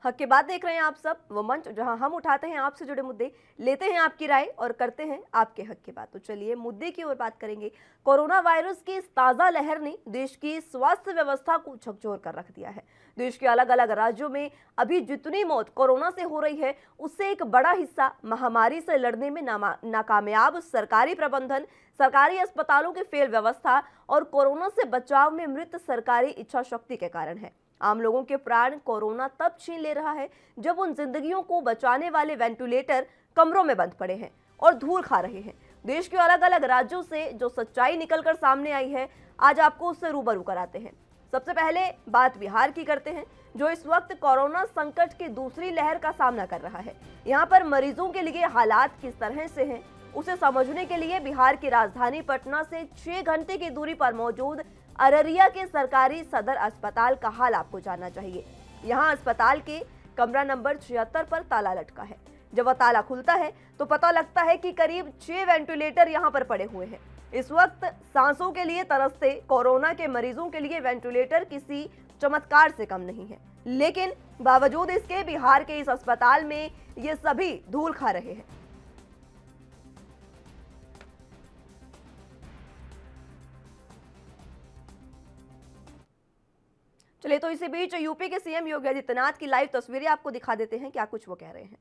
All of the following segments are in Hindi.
हक की बात देख रहे हैं आप सब, वो मंच जहां हम उठाते हैं आपसे जुड़े मुद्दे, लेते हैं आपकी राय और करते हैं आपके हक की बात। तो चलिए मुद्दे की ओर बात करेंगे। कोरोना वायरस की इस ताज़ा लहर ने देश की स्वास्थ्य व्यवस्था को झकझोर कर रख दिया है। देश के अलग अलग राज्यों में अभी जितनी मौत कोरोना से हो रही है, उससे एक बड़ा हिस्सा महामारी से लड़ने में नाकामयाब सरकारी प्रबंधन, सरकारी अस्पतालों की फेल व्यवस्था और कोरोना से बचाव में मृत सरकारी इच्छा शक्ति के कारण है। आम लोगों के प्राण कोरोना तब छीन ले रहा है जब उन जिंदगियों को बचाने वाले वेंटिलेटर कमरों में बंद पड़े हैं और धूल खा रहे हैं। देश के अलग अलग राज्यों से जो सच्चाई निकलकर सामने आई है, आज आपको उससे रूबरू कराते हैं। सबसे पहले बात बिहार की करते हैं, जो इस वक्त कोरोना संकट की दूसरी लहर का सामना कर रहा है। यहाँ पर मरीजों के लिए हालात किस तरह से हैं, उसे समझने के लिए बिहार की राजधानी पटना से 6 घंटे की दूरी पर मौजूद अररिया के सरकारी सदर अस्पताल का हाल आपको जानना चाहिए। यहाँ अस्पताल के कमरा नंबर 76 पर ताला लटका है। जब वह ताला खुलता है तो पता लगता है कि करीब 6 वेंटिलेटर यहाँ पर पड़े हुए हैं। इस वक्त सांसों के लिए तरसते कोरोना के मरीजों के लिए वेंटिलेटर किसी चमत्कार से कम नहीं है, लेकिन बावजूद इसके बिहार के इस अस्पताल में ये सभी धूल खा रहे हैं। चलिए तो इसी बीच यूपी के सीएम योगी आदित्यनाथ की लाइव तस्वीरें आपको दिखा देते हैं, क्या कुछ वो कह रहे हैं।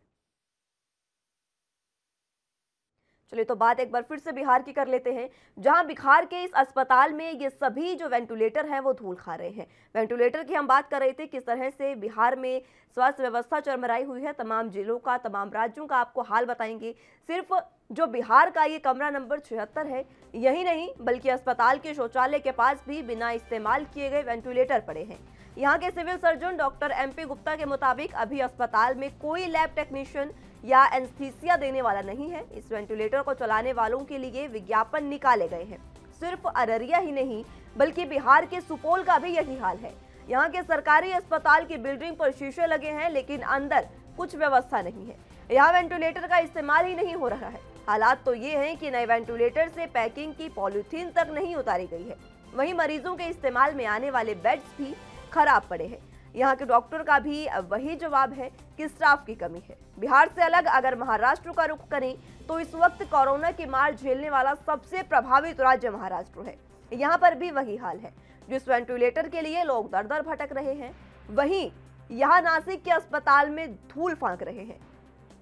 चलिए तो बात एक बार फिर से बिहार की कर लेते हैं, जहां बिहार के इस अस्पताल में ये सभी जो वेंटिलेटर हैं वो धूल खा रहे हैं। वेंटिलेटर की हम बात कर रहे थे, किस तरह से बिहार में स्वास्थ्य व्यवस्था चरमराई हुई है। तमाम जिलों का, तमाम राज्यों का आपको हाल बताएंगे। सिर्फ जो बिहार का ये कमरा नंबर 76 है, यही नहीं बल्कि अस्पताल के शौचालय के पास भी बिना इस्तेमाल किए गए वेंटिलेटर पड़े हैं। यहाँ के civil surgeon doctor MP Gupta के मुताबिक अभी अस्पताल में कोई लैब टेक्नीशियन या एनेस्थीसिया देने वाला नहीं है। इस वेंटिलेटर को चलाने वालों के लिए विज्ञापन निकाले गए हैं। सिर्फ अररिया ही नहीं बल्कि बिहार के सुपौल का भी यही हाल है। यहाँ के सरकारी अस्पताल की बिल्डिंग पर शीशे लगे हैं, लेकिन अंदर कुछ व्यवस्था नहीं है। यहाँ वेंटिलेटर का इस्तेमाल ही नहीं हो रहा है। हालात तो ये हैं कि नए वेंटिलेटर से पैकिंग की पॉलीथीन तक नहीं उतारी गई है। वहीं मरीजों के इस्तेमाल में आने वाले बेड्स भी खराब पड़े हैं। यहाँ के डॉक्टर का भी वही जवाब है कि स्टाफ की कमी है। बिहार से अलग अगर महाराष्ट्र का रुख करें तो इस वक्त कोरोना की मार झेलने वाला सबसे प्रभावित राज्य महाराष्ट्र है। यहाँ पर भी वही हाल है। जिस वेंटिलेटर के लिए लोग दर दर भटक रहे हैं, वहीं यहाँ नासिक के अस्पताल में धूल फांक रहे हैं।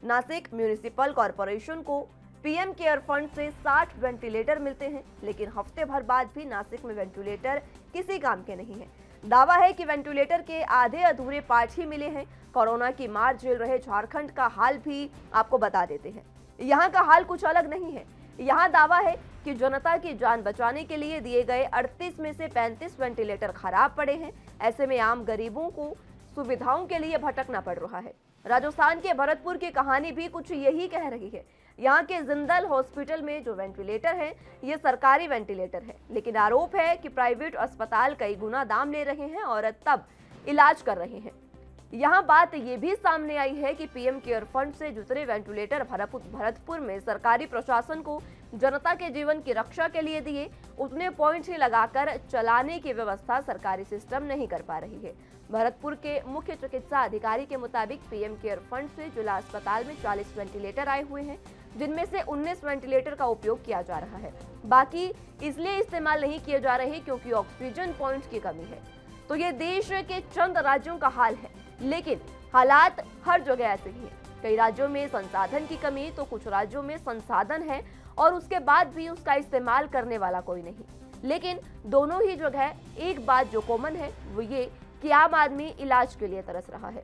नासिक म्यूनिसिपल कॉरपोरेशन को PM केयर फंड से 60 वेंटिलेटर मिलते हैं, लेकिन हफ्ते भर बाद भी नासिक में वेंटिलेटर किसी काम के नहीं है। दावा है कि वेंटिलेटर के आधे अधूरे पार्ट ही मिले हैं। कोरोना की मार झेल रहे झारखंड का हाल भी आपको बता देते हैं। यहाँ का हाल कुछ अलग नहीं है। यहाँ दावा है कि जनता की जान बचाने के लिए दिए गए 38 में से 35 वेंटिलेटर खराब पड़े हैं। ऐसे में आम गरीबों को सुविधाओं के लिए भटकना पड़ रहा है। राजस्थान के भरतपुर की कहानी भी कुछ यही कह रही है। यहाँ के जिंदल हॉस्पिटल में जो वेंटिलेटर है, ये सरकारी वेंटिलेटर है, लेकिन आरोप है कि प्राइवेट अस्पताल कई गुना दाम ले रहे हैं और तब इलाज कर रहे हैं। यहाँ बात ये भी सामने आई है कि PM केयर फंड से जितने वेंटिलेटर भरतपुर में सरकारी प्रशासन को जनता के जीवन की रक्षा के लिए दिए, उतने पॉइंट ही लगाकर चलाने की व्यवस्था सरकारी सिस्टम नहीं कर पा रही है। भरतपुर के मुख्य चिकित्सा अधिकारी के मुताबिक PM केयर फंड से जिला अस्पताल में 40 वेंटिलेटर आए हुए हैं, जिनमें से 19 वेंटिलेटर का उपयोग किया जा रहा है। बाकी इसलिए इस्तेमाल नहीं किए जा रहे क्योंकि ऑक्सीजन पॉइंट की कमी है। तो ये देश के चंद राज्यों का हाल है, लेकिन हालात हर जगह ऐसे ही है। कई राज्यों में संसाधन की कमी, तो कुछ राज्यों में संसाधन है और उसके बाद भी उसका इस्तेमाल करने वाला कोई नहीं। लेकिन दोनों ही जगह एक बात जो कॉमन है वो ये कि आम आदमी इलाज के लिए तरस रहा है।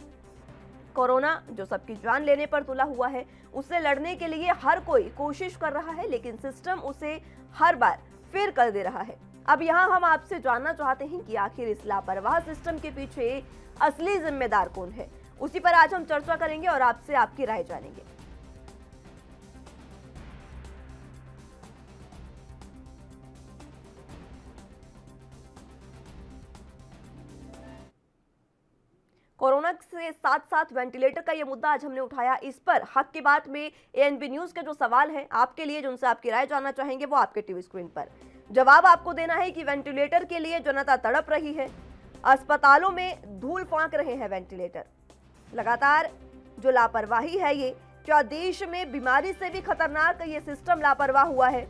कोरोना जो सबकी जान लेने पर तुला हुआ है, उससे लड़ने के लिए हर कोई कोशिश कर रहा है, लेकिन सिस्टम उसे हर बार फेल कर दे रहा है। अब यहाँ हम आपसे जानना चाहते हैं कि आखिर इस लापरवाह सिस्टम के पीछे असली जिम्मेदार कौन है। उसी पर आज हम चर्चा करेंगे और आपसे आपकी राय जानेंगे। कोरोना से साथ साथ वेंटिलेटर का ये मुद्दा आज हमने उठाया। इस पर हक की बात में ANB न्यूज के जो सवाल हैं आपके लिए, जो उनसे आपकी राय जानना चाहेंगे, वो आपके टीवी स्क्रीन पर जवाब आपको देना है कि वेंटिलेटर के लिए जनता तड़प रही है, अस्पतालों में धूल फांक रहे हैं वेंटिलेटर। लगातार जो लापरवाही है ये, क्या देश में बीमारी से भी खतरनाक ये सिस्टम लापरवाह हुआ है?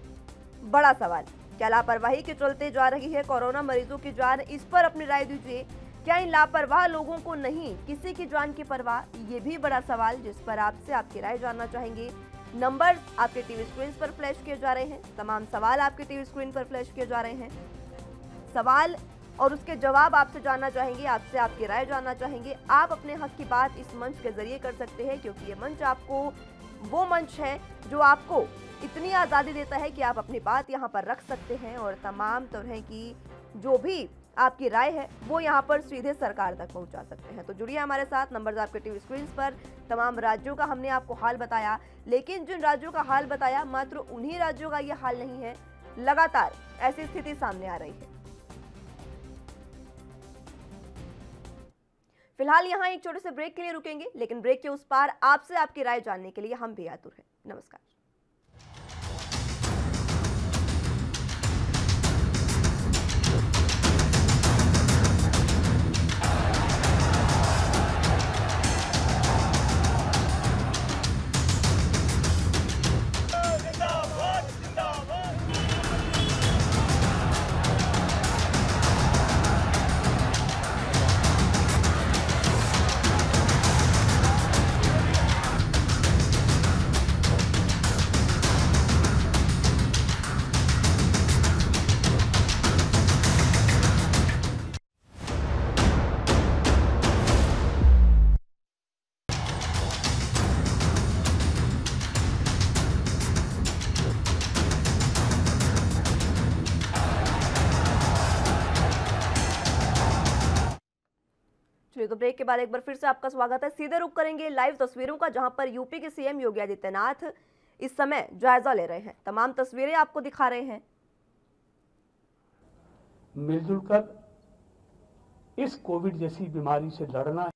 बड़ा सवाल। क्या लापरवाही के चलते जा रही है कोरोना मरीजों की जान? इस पर अपनी राय दीजिए। क्या इन लापरवाह लोगों को नहीं किसी की जान की परवाह? ये भी बड़ा सवाल जिस पर आपसे आपकी राय जानना चाहेंगे। नंबर आपके टीवी स्क्रीन पर फ्लैश किए जा रहे हैं, तमाम सवाल आपके टीवी स्क्रीन पर फ्लैश किए जा रहे हैं। सवाल और उसके जवाब आपसे जानना चाहेंगे, आपसे आपकी राय जानना चाहेंगे। आप अपने हक की बात इस मंच के जरिए कर सकते हैं, क्योंकि ये मंच आपको वो मंच है जो आपको इतनी आज़ादी देता है कि आप अपनी बात यहाँ पर रख सकते हैं और तमाम तरह की जो भी आपकी राय है वो यहाँ पर सीधे सरकार तक पहुँचा सकते हैं। तो जुड़िए हमारे साथ। नंबर आपके टीवी स्क्रीन पर। तमाम राज्यों का हमने आपको हाल बताया, लेकिन जिन राज्यों का हाल बताया मात्र उन्हीं राज्यों का ये हाल नहीं है। लगातार ऐसी स्थिति सामने आ रही है। फिलहाल यहाँ एक छोटे से ब्रेक के लिए रुकेंगे, लेकिन ब्रेक के उस पार आपसे आपकी राय जानने के लिए हम भी आतुर हैं। नमस्कार। तो ब्रेक के बाद एक बार फिर से आपका स्वागत है। सीधे रुक करेंगे लाइव तस्वीरों का, जहां पर यूपी के सीएम योगी आदित्यनाथ इस समय जायजा ले रहे हैं। तमाम तस्वीरें आपको दिखा रहे हैं। मिलजुल कर इस कोविड जैसी बीमारी से लड़ना है।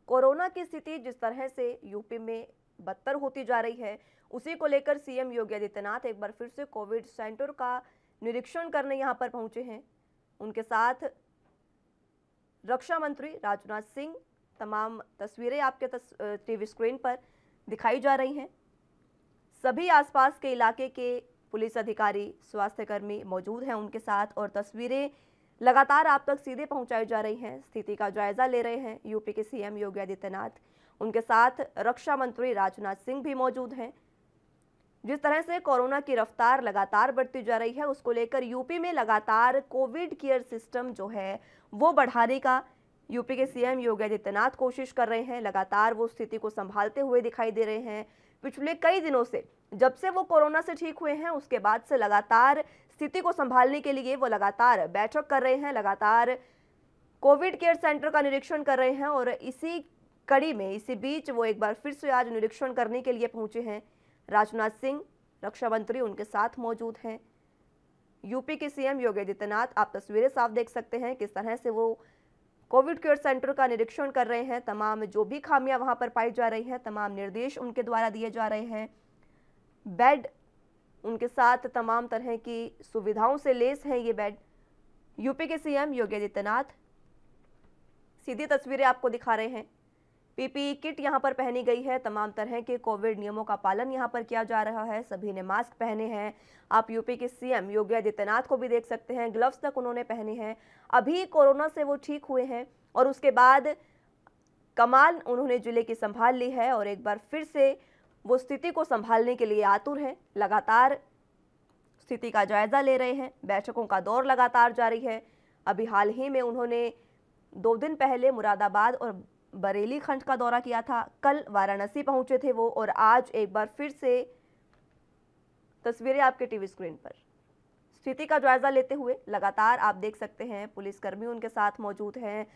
कोरोना की स्थिति जिस तरह से यूपी में बदतर होती जा रही है, उसी को लेकर सीएम योगी आदित्यनाथ एक बार फिर से कोविड सेंटर का निरीक्षण करने यहां पर पहुंचे हैं। उनके साथ रक्षा मंत्री राजनाथ सिंह। तमाम तस्वीरें आपके टीवी स्क्रीन पर दिखाई जा रही हैं। सभी आसपास के इलाके के पुलिस अधिकारी, स्वास्थ्यकर्मी मौजूद हैं उनके साथ, और तस्वीरें लगातार आप तक सीधे पहुंचाई जा रही हैं। स्थिति का जायजा ले रहे हैं यूपी के सीएम योगी आदित्यनाथ। उनके साथ रक्षा मंत्री राजनाथ सिंह भी मौजूद हैं। जिस तरह से कोरोना की रफ्तार लगातार बढ़ती जा रही है, उसको लेकर यूपी में लगातार कोविड केयर सिस्टम जो है वो बढ़ाने का यूपी के सीएम योगी आदित्यनाथ कोशिश कर रहे हैं। लगातार वो स्थिति को संभालते हुए दिखाई दे रहे हैं। पिछले कई दिनों से, जब से वो कोरोना से ठीक हुए हैं, उसके बाद से लगातार स्थिति को संभालने के लिए वो लगातार बैठक कर रहे हैं, लगातार कोविड केयर सेंटर का निरीक्षण कर रहे हैं। और इसी कड़ी में, इसी बीच वो एक बार फिर से आज निरीक्षण करने के लिए पहुंचे हैं। राजनाथ सिंह, रक्षा मंत्री उनके साथ मौजूद हैं। यूपी के सीएम योगी आदित्यनाथ, आप तस्वीरें साफ देख सकते हैं किस तरह से वो कोविड केयर सेंटर का निरीक्षण कर रहे हैं। तमाम जो भी खामियां वहां पर पाई जा रही हैं, तमाम निर्देश उनके द्वारा दिए जा रहे हैं। बेड उनके साथ तमाम तरह की सुविधाओं से लेस हैं ये बेड। यूपी के सीएम योगी आदित्यनाथ सीधी तस्वीरें आपको दिखा रहे हैं। पीपीई किट यहां पर पहनी गई है। तमाम तरह के कोविड नियमों का पालन यहां पर किया जा रहा है। सभी ने मास्क पहने हैं। आप यूपी के सीएम योगी आदित्यनाथ को भी देख सकते हैं, ग्लव्स तक उन्होंने पहने हैं। अभी कोरोना से वो ठीक हुए हैं और उसके बाद कमान उन्होंने जिले की संभाल ली है और एक बार फिर से वो स्थिति को संभालने के लिए आतुर हैं। लगातार स्थिति का जायजा ले रहे हैं। बैठकों का दौर लगातार जारी है। अभी हाल ही में उन्होंने 2 दिन पहले मुरादाबाद और बरेली खंड का दौरा किया था। कल वाराणसी पहुंचे थे वो, और आज एक बार फिर से तस्वीरें आपके टीवी स्क्रीन पर स्थिति का जायजा लेते हुए लगातार आप देख सकते हैं। पुलिसकर्मी उनके साथ मौजूद हैं,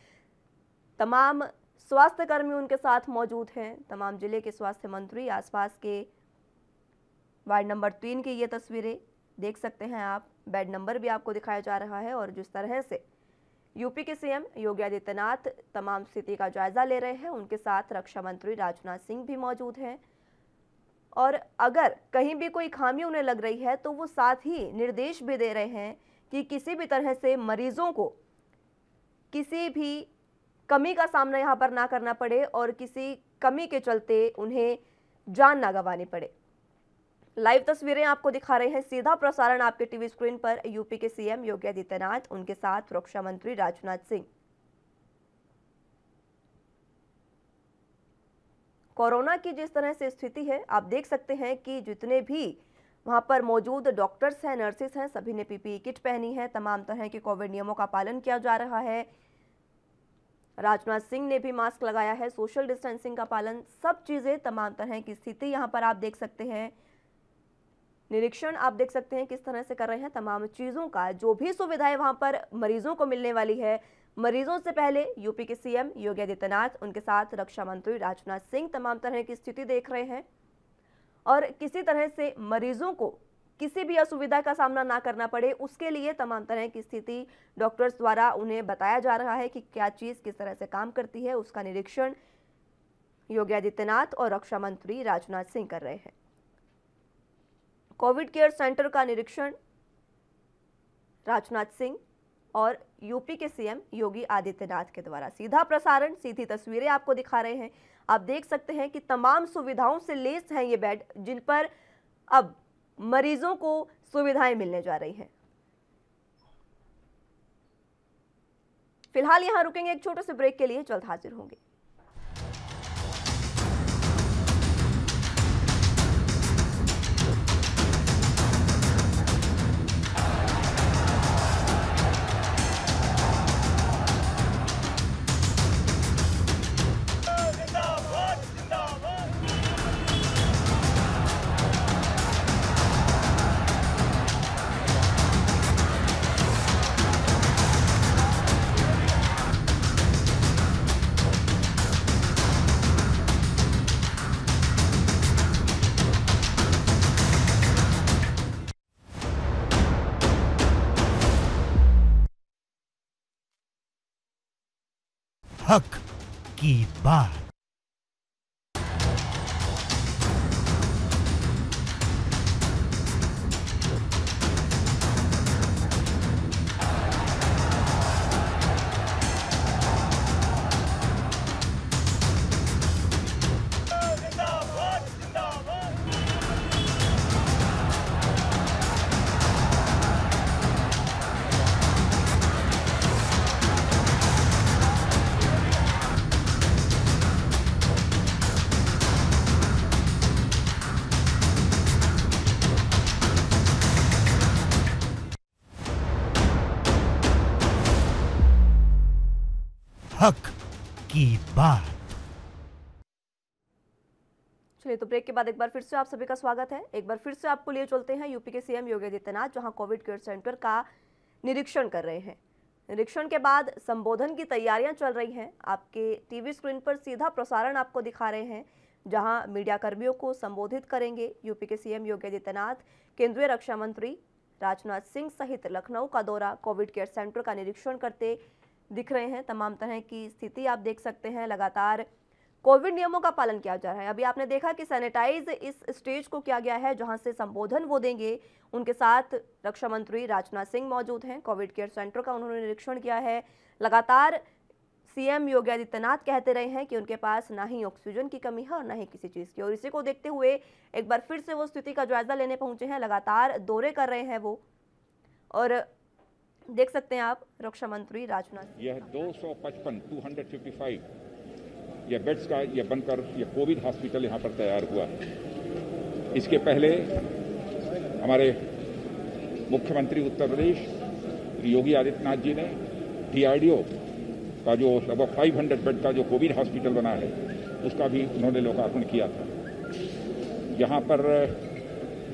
तमाम स्वास्थ्य कर्मी उनके साथ मौजूद हैं, तमाम जिले के स्वास्थ्य मंत्री। आसपास के वार्ड नंबर 3 की ये तस्वीरें देख सकते हैं आप। बेड नंबर भी आपको दिखाया जा रहा है। और जिस तरह से यूपी के सीएम योगी आदित्यनाथ तमाम स्थिति का जायजा ले रहे हैं, उनके साथ रक्षा मंत्री राजनाथ सिंह भी मौजूद हैं। और अगर कहीं भी कोई खामी उन्हें लग रही है तो वो साथ ही निर्देश भी दे रहे हैं कि किसी भी तरह से मरीजों को किसी भी कमी का सामना यहाँ पर ना करना पड़े और किसी कमी के चलते उन्हें जान ना गंवानी पड़े। लाइव तस्वीरें आपको दिखा रहे हैं, सीधा प्रसारण आपके टीवी स्क्रीन पर। यूपी के सीएम योगी आदित्यनाथ, उनके साथ रक्षा मंत्री राजनाथ सिंह। कोरोना की जिस तरह से स्थिति है, आप देख सकते हैं कि जितने भी वहां पर मौजूद डॉक्टर्स हैं, नर्सेस हैं, सभी ने पीपीई किट पहनी है। तमाम तरह के कोविड नियमों का पालन किया जा रहा है। राजनाथ सिंह ने भी मास्क लगाया है, सोशल डिस्टेंसिंग का पालन, सब चीजें, तमाम तरह की स्थिति यहां पर आप देख सकते हैं। निरीक्षण आप देख सकते हैं किस तरह से कर रहे हैं तमाम चीजों का। जो भी सुविधाएं वहां पर मरीजों को मिलने वाली है, मरीजों से पहले यूपी के सीएम योगी आदित्यनाथ, उनके साथ रक्षा मंत्री राजनाथ सिंह तमाम तरह की स्थिति देख रहे हैं और किसी तरह से मरीजों को किसी भी असुविधा का सामना ना करना पड़े, उसके लिए तमाम तरह की स्थिति डॉक्टर्स द्वारा उन्हें बताया जा रहा है कि क्या चीज किस तरह से काम करती है। उसका निरीक्षण योगी आदित्यनाथ और रक्षा मंत्री राजनाथ सिंह कर रहे हैं। कोविड केयर सेंटर का निरीक्षण राजनाथ सिंह और यूपी के सीएम योगी आदित्यनाथ के द्वारा। सीधा प्रसारण, सीधी तस्वीरें आपको दिखा रहे हैं। आप देख सकते हैं कि तमाम सुविधाओं से लैस हैं ये बेड, जिन पर अब मरीजों को सुविधाएं मिलने जा रही हैं। फिलहाल यहां रुकेंगे एक छोटे से ब्रेक के लिए, जल्द हाजिर होंगे। हक की बात। हक की बात। चलिए, तो ब्रेक के बाद एक बार फिर से आप सभी का स्वागत है। एक बार फिर से आपको लिए चलते हैं यूपी के सीएम योगी आदित्यनाथ, जहां कोविड केयर सेंटर का निरीक्षण कर रहे हैं। निरीक्षण के बाद संबोधन की तैयारियां चल रही हैं। आपके टीवी स्क्रीन पर सीधा प्रसारण आपको दिखा रहे हैं, जहां मीडिया कर्मियों को संबोधित करेंगे यूपी के सीएम योगी आदित्यनाथ। केंद्रीय रक्षा मंत्री राजनाथ सिंह सहित लखनऊ का दौरा, कोविड केयर सेंटर का निरीक्षण करते दिख रहे हैं। तमाम तरह की स्थिति आप देख सकते हैं। लगातार कोविड नियमों का पालन किया जा रहा है। अभी आपने देखा कि सैनिटाइज इस स्टेज को किया गया है, जहां से संबोधन वो देंगे। उनके साथ रक्षा मंत्री राजनाथ सिंह मौजूद हैं। कोविड केयर सेंटर का उन्होंने निरीक्षण किया है। लगातार सीएम योगी आदित्यनाथ कहते रहे हैं कि उनके पास ना ही ऑक्सीजन की कमी है और ना ही किसी चीज की, और इसी को देखते हुए एक बार फिर से वो स्थिति का जायजा लेने पहुंचे हैं। लगातार दौरे कर रहे हैं वो, और देख सकते हैं आप रक्षा मंत्री राजनाथ। यह 255 यह बेड्स का यह बनकर यह कोविड हॉस्पिटल यहाँ पर तैयार हुआ। इसके पहले हमारे मुख्यमंत्री उत्तर प्रदेश योगी आदित्यनाथ जी ने DRDO का जो लगभग 500 बेड का जो कोविड हॉस्पिटल बना है, उसका भी उन्होंने लोकार्पण किया था। यहाँ पर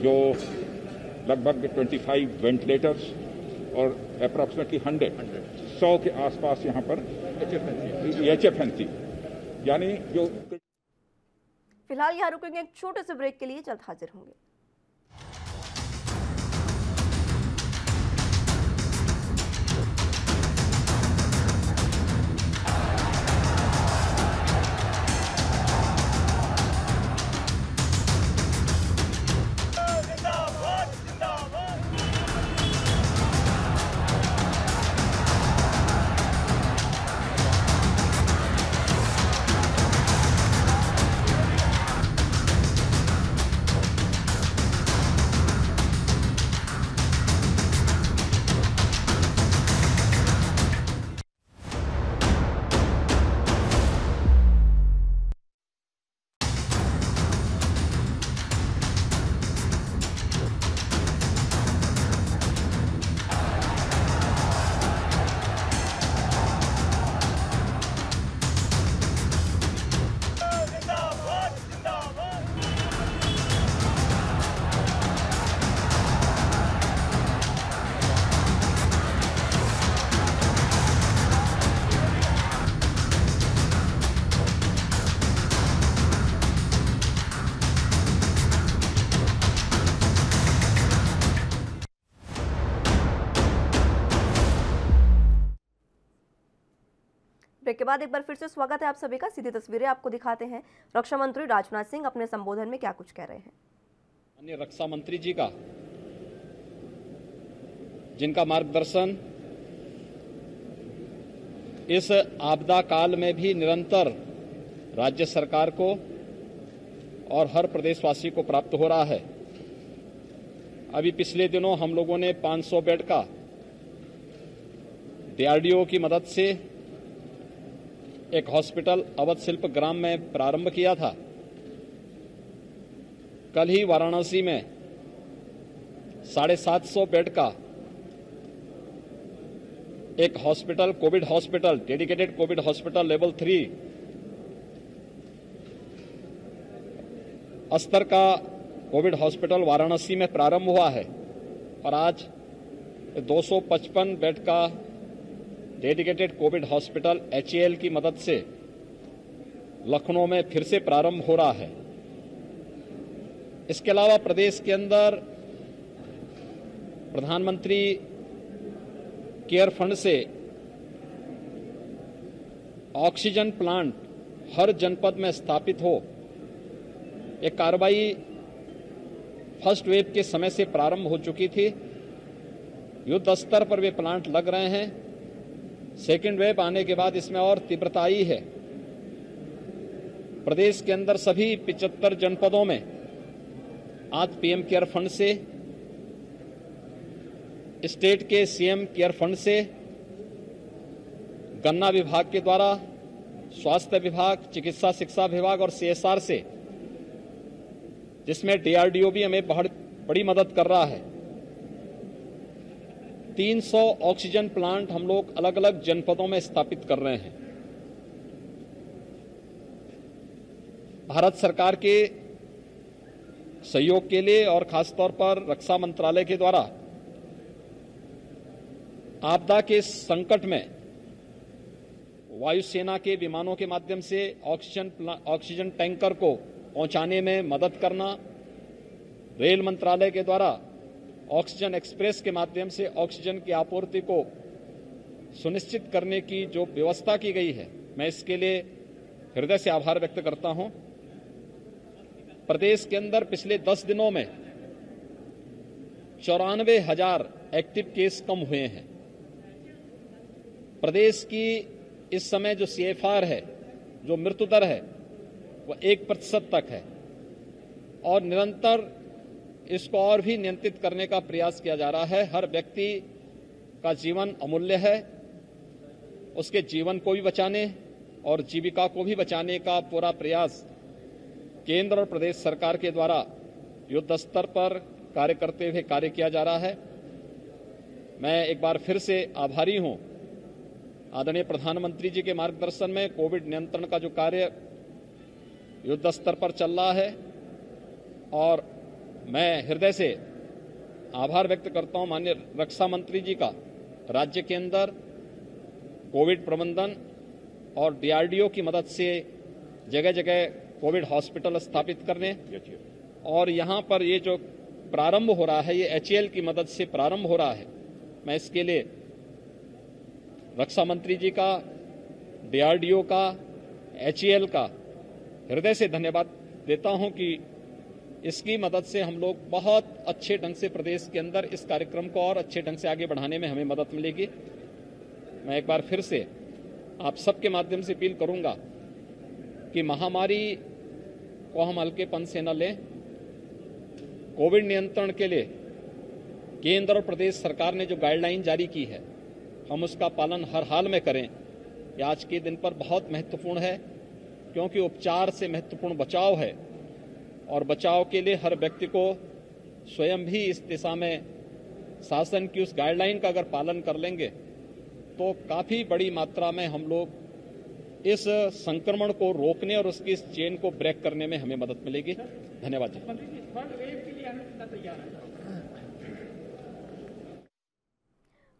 जो लगभग 25 वेंटिलेटर्स और अप्रॉक्सीमेटली 100 के आसपास यहाँ पर HFNC यानी जो। फिलहाल यहाँ रुकेंगे एक छोटे से ब्रेक के लिए, जल्द हाजिर होंगे। ब्रेक के बाद एक बार फिर से स्वागत है आप सभी का। सीधी तस्वीरें आपको दिखाते हैं। रक्षा मंत्री राजनाथ सिंह अपने संबोधन में क्या कुछ कह रहे हैं। अन्य रक्षा मंत्री जी का, जिनका मार्गदर्शन इस आपदा काल में भी निरंतर राज्य सरकार को और हर प्रदेशवासी को प्राप्त हो रहा है। अभी पिछले दिनों हम लोगों ने 500 बेड का डीआरडीओ की मदद से एक हॉस्पिटल अवध शिल्प ग्राम में प्रारंभ किया था। कल ही वाराणसी में 750 बेड का एक hospital, Covid hospital, dedicated Covid hospital level 3 स्तर का कोविड हॉस्पिटल वाराणसी में प्रारंभ हुआ है और आज 255 बेड का डेडिकेटेड कोविड हॉस्पिटल HAL की मदद से लखनऊ में फिर से प्रारंभ हो रहा है। इसके अलावा प्रदेश के अंदर प्रधानमंत्री केयर फंड से ऑक्सीजन प्लांट हर जनपद में स्थापित हो, एक कार्रवाई फर्स्ट वेव के समय से प्रारंभ हो चुकी थी। युद्ध स्तर पर वे प्लांट लग रहे हैं। सेकेंड वेव आने के बाद इसमें और तीव्रता आई है। प्रदेश के अंदर सभी 75 जनपदों में आज पीएम केयर फंड से, स्टेट के सीएम केयर फंड से, गन्ना विभाग के द्वारा, स्वास्थ्य विभाग, चिकित्सा शिक्षा विभाग और CSR से, जिसमें डीआरडीओ भी हमें बड़ी मदद कर रहा है, 300 ऑक्सीजन प्लांट हम लोग अलग अलग जनपदों में स्थापित कर रहे हैं। भारत सरकार के सहयोग के लिए और खासतौर पर रक्षा मंत्रालय के द्वारा आपदा के संकट में वायुसेना के विमानों के माध्यम से ऑक्सीजन टैंकर को पहुंचाने में मदद करना, रेल मंत्रालय के द्वारा ऑक्सीजन एक्सप्रेस के माध्यम से ऑक्सीजन की आपूर्ति को सुनिश्चित करने की जो व्यवस्था की गई है, मैं इसके लिए हृदय से आभार व्यक्त करता हूं। प्रदेश के अंदर पिछले 10 दिनों में 94,000 एक्टिव केस कम हुए हैं। प्रदेश की इस समय जो CFR है, जो मृत्यु दर है, वो 1% तक है और निरंतर इसको और भी नियंत्रित करने का प्रयास किया जा रहा है। हर व्यक्ति का जीवन अमूल्य है, उसके जीवन को भी बचाने और जीविका को भी बचाने का पूरा प्रयास केंद्र और प्रदेश सरकार के द्वारा युद्ध स्तर पर कार्य करते हुए कार्य किया जा रहा है। मैं एक बार फिर से आभारी हूं आदरणीय प्रधानमंत्री जी के मार्गदर्शन में कोविड नियंत्रण का जो कार्य युद्ध स्तर पर चल रहा है, और मैं हृदय से आभार व्यक्त करता हूं माननीय रक्षा मंत्री जी का, राज्य के अंदर कोविड प्रबंधन और डीआरडीओ की मदद से जगह जगह कोविड हॉस्पिटल स्थापित करने, और यहां पर ये जो प्रारंभ हो रहा है ये HAL की मदद से प्रारंभ हो रहा है। मैं इसके लिए रक्षा मंत्री जी का, डीआरडीओ का, HAL का हृदय से धन्यवाद देता हूं कि इसकी मदद से हम लोग बहुत अच्छे ढंग से प्रदेश के अंदर इस कार्यक्रम को और अच्छे ढंग से आगे बढ़ाने में हमें मदद मिलेगी। मैं एक बार फिर से आप सबके माध्यम से अपील करूंगा कि महामारी को हम हल्केपन से न लें। कोविड नियंत्रण के लिए केंद्र और प्रदेश सरकार ने जो गाइडलाइन जारी की है, हम उसका पालन हर हाल में करें। यह आज के दिन पर बहुत महत्वपूर्ण है, क्योंकि उपचार से महत्वपूर्ण बचाव है और बचाव के लिए हर व्यक्ति को स्वयं भी इस दिशा में शासन की उस गाइडलाइन का अगर पालन कर लेंगे तो काफी बड़ी मात्रा में हम लोग इस संक्रमण को रोकने और उसकी इस चेन को ब्रेक करने में हमें मदद मिलेगी। धन्यवाद जी।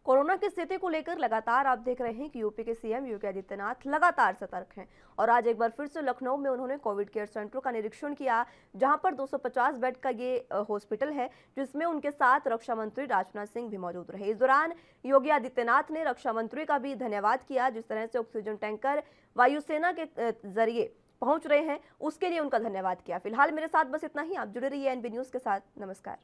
कोरोना की स्थिति को लेकर लगातार आप देख रहे हैं कि यूपी के सीएम योगी आदित्यनाथ लगातार सतर्क हैं और आज एक बार फिर से लखनऊ में उन्होंने कोविड केयर सेंटरों का निरीक्षण किया, जहां पर 250 बेड का ये हॉस्पिटल है, जिसमें उनके साथ रक्षा मंत्री राजनाथ सिंह भी मौजूद रहे। इस दौरान योगी आदित्यनाथ ने रक्षा मंत्री का भी धन्यवाद किया, जिस तरह से ऑक्सीजन टैंकर वायुसेना के जरिए पहुंच रहे हैं उसके लिए उनका धन्यवाद किया। फिलहाल मेरे साथ बस इतना ही। आप जुड़े रहिए एनबी न्यूज के साथ। नमस्कार।